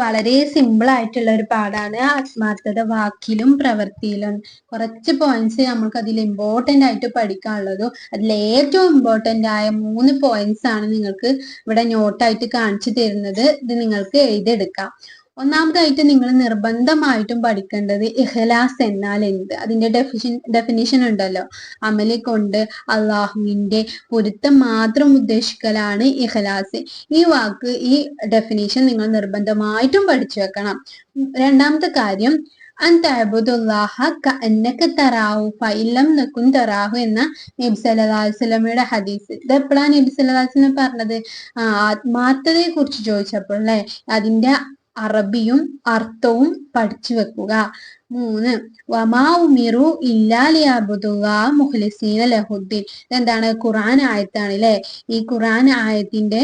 വളരെ സിമ്പിൾ ആയിട്ടുള്ള ഒരു പാഠാണ്. ആത്മാർത്ഥത വാക്കിലും പ്രവൃത്തിയിലും. കുറച്ച് പോയിന്റ്സ് നമുക്ക് അതിൽ ഇമ്പോർട്ടന്റ് ആയിട്ട് പഠിക്കാനുള്ളതും അതിൽ ഏറ്റവും ഇമ്പോർട്ടന്റ് ആയ 3 പോയിന്റ്സ് ആണ് നിങ്ങൾക്ക് ഇവിടെ നോട്ടായിട്ട് കാണിച്ചു തരുന്നത്. ഇത് നിങ്ങൾക്ക് എഴുതിയെടുക്കാം. ഒന്നാമതായിട്ട് നിങ്ങൾ നിർബന്ധമായിട്ടും പഠിക്കേണ്ടത് ഇഖ്ലാസ് എന്നാൽ എന്ത്, അതിന്റെ ഡെഫിനിഷൻ ഉണ്ടല്ലോ. അമല് കൊണ്ട് അള്ളാഹുവിന്റെ പൊരുത്തം മാത്രം ഉദ്ദേശിക്കലാണ് ഇഖ്ലാസ്. ഈ വാക്ക്, ഈ ഡെഫിനിഷൻ നിങ്ങൾ നിർബന്ധമായിട്ടും പഠിച്ചു വെക്കണം. രണ്ടാമത്തെ കാര്യം അൻതഅബ്ദുല്ലാഹ കഅന്നക തറാഹു ഫഇല്ലം നകുൻ തറാഹു എന്ന നബി സല്ലല്ലാഹു അലൈഹി വസല്ലമയുടെ ഹദീസ്. ഇത് എപ്പോഴാണ് നബി സല്ലല്ലാഹു അലൈഹി വസല്ലം പറഞ്ഞത്? ആത്മാർത്ഥതയെ കുറിച്ച് ചോദിച്ചപ്പോൾ അല്ലെ, അതിന്റെ അറബിയും അർത്ഥവും പഠിച്ചു വെക്കുക. 3 വമാ ഉമിറു ഇല്ലാ ലിയഅബ്ദുല്ലാഹ മുഖ്ലിസീന ലഹുദ്ദീൻ. ഇതെന്താണ്? ഖുർആൻ ആയത്താണ് അല്ലെ. ഈ ഖുർആൻ ആയത്തിന്റെ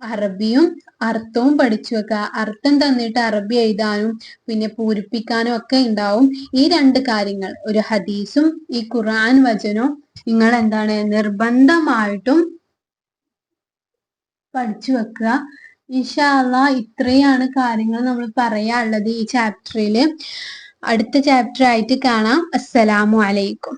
അറബിയും അർത്ഥവും പഠിച്ചു വെക്കുക. അർത്ഥം തന്നിട്ട് അറബി എഴുതാനും പിന്നെ പൂരിപ്പിക്കാനും ഒക്കെ ഉണ്ടാവും. ഈ 2 കാര്യങ്ങൾ, ഒരു ഹദീസും ഈ ഖുർആൻ വചനവും നിങ്ങൾ എന്താണ് നിർബന്ധമായിട്ടും പഠിച്ചു വെക്കുക. ഇൻഷാ അല്ലാഹ് ഇത്രയാണ് കാര്യങ്ങൾ നമ്മൾ പറയാനുള്ളത് ഈ ചാപ്റ്ററിൽ. അടുത്ത ചാപ്റ്റർ ആയിട്ട് കാണാം. അസ്സലാമു അലൈക്കും.